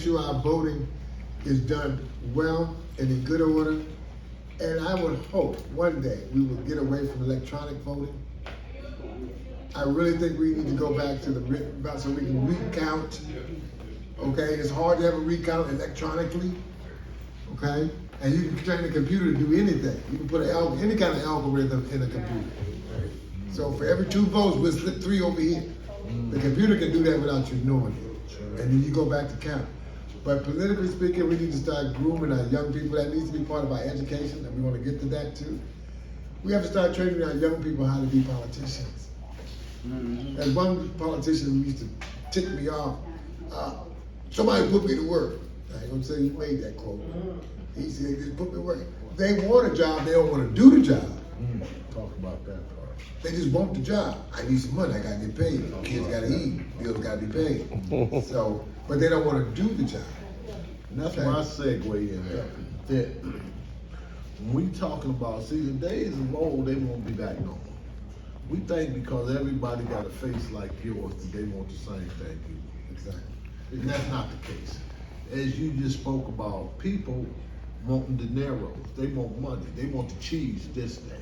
sure our voting is done well and in good order. And I would hope one day we will get away from electronic voting. I really think we need to go back to the written ballot so we can recount. Okay, it's hard to have a recount electronically. Okay, and you can train the computer to do anything. You can put any kind of algorithm in a computer. So for every 2 votes, we'll slip 3 over here. The computer can do that without you knowing it. And then you go back to count. But politically speaking, we need to start grooming our young people. That needs to be part of our education, and we want to get to that too. We have to start training our young people how to be politicians. As one politician who used to tick me off, somebody put me to work. I ain't gonna say he made that quote. He said, just put me to work. They want a job, they don't want to do the job. Talk about that part. They just want the job. I need some money, I gotta get paid. Kids gotta eat, bills gotta be paid. So, but they don't want to do the job. And that's my segue in there. That when we talking about, see, the days of old, they won't be back no more. We think because everybody got a face like yours that they want the same thing you want. Exactly. And that's not the case. As you just spoke about, people wanting dineros, they want money, they want the cheese this day.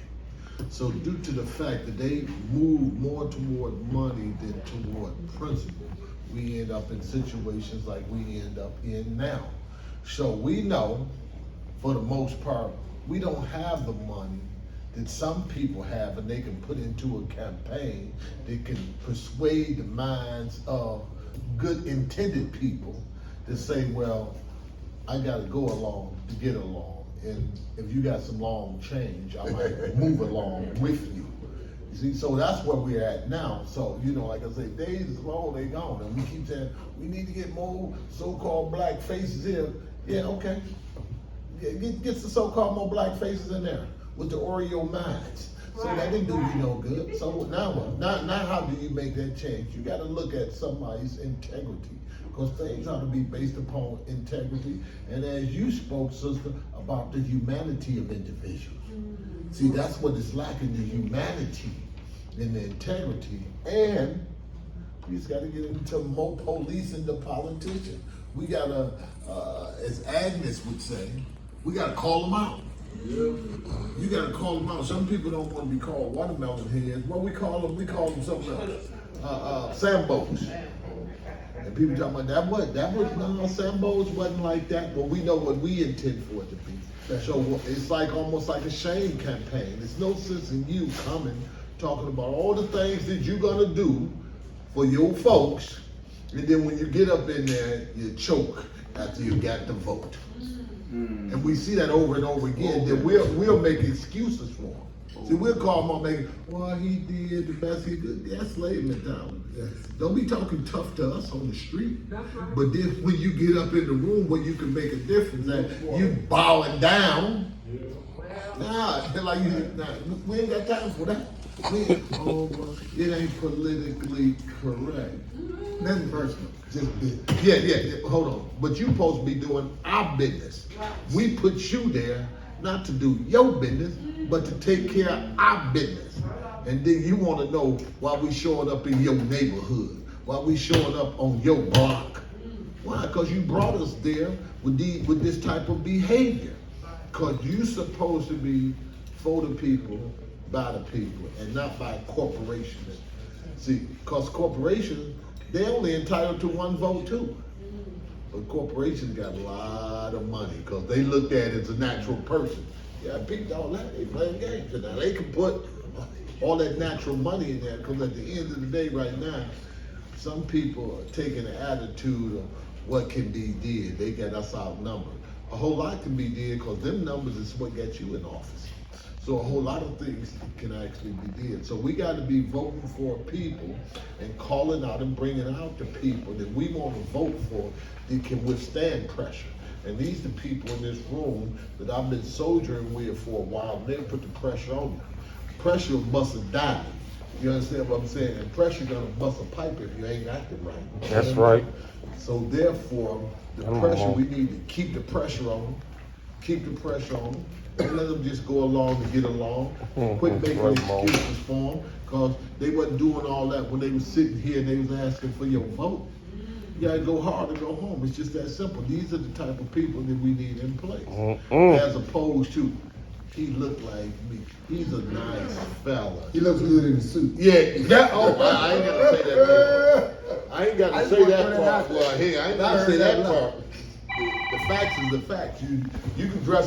So due to the fact that they move more toward money than toward principle, we end up in situations like we end up in now. So we know, for the most part, we don't have the money that some people have, and they can put into a campaign that can persuade the minds of good intended people to say, well, I gotta go along to get along. And if you got some long change, I might move along with you. You see, so that's where we're at now. So, you know, like I say, days is long, they gone. And we keep saying, we need to get more so-called black faces here. Yeah, okay. Get the so-called more black faces in there with the Oreo minds. So that didn't do you no good. So now what? Now how do you make that change? You gotta look at somebody's integrity. Because things ought to be based upon integrity. And as you spoke, sister, about the humanity of individuals. See, that's what is lacking, the humanity and the integrity. And we just gotta get into more policing the politician. We gotta, as Agnes would say, we gotta call them out. You gotta call them out. Some people don't want to be called watermelon heads. What we call them? We call them something else. Sambos. And people talking about that was no, Sambos wasn't like that, but we know what we intend for it to be. So it's like almost like a shame campaign. There's no sense in you coming, talking about all the things that you're gonna do for your folks, and then when you get up in there, you choke after you got the vote. And we see that over and over again, that we'll make excuses for him. See, we'll call him on making, well, he did the best he could. That's slave mentality. Don't be talking tough to us on the street. But then when you get up in the room where you can make a difference, that you bowing down, like we ain't got time for that. It ain't politically correct. Nothing personal, just business. Yeah, hold on. But you supposed to be doing our business. We put you there not to do your business, but to take care of our business. And then you want to know why we showing up in your neighborhood, why we showing up on your block. Why? Because you brought us there with this type of behavior. Because you supposed to be for the people, by the people, and not by corporations. See, because corporations, they're only entitled to 1 vote too. But corporations got a lot of money because they looked at it as a natural person. Yeah, people all that, they playing games. And now they can put all that natural money in there because at the end of the day right now, some people are taking an attitude of what can be did. They got us outnumbered. A whole lot can be did because them numbers is what got you in office. So a whole lot of things can actually be did. So we got to be voting for people and calling out and bringing out the people that we want to vote for that can withstand pressure. And these are the people in this room that I've been soldiering with for a while. They put the pressure on you. Pressure will bust a diamond. You understand what I'm saying? And pressure gonna bust a pipe if you ain't acting right. That's right. So therefore, the pressure, we need to keep the pressure on them. Keep the pressure on them. Don't let them just go along to get along. Quit making excuses for them, because they wasn't doing all that when they was sitting here and they was asking for your vote. You gotta go hard or go home. It's just that simple. These are the type of people that we need in place. As opposed to, he looked like me. He's a nice fella. He looks good in the suit. Yeah. Oh, I ain't gotta say that part. I ain't gotta say that part. Well, hey, I ain't gotta say that part. The facts is the facts. You can dress up.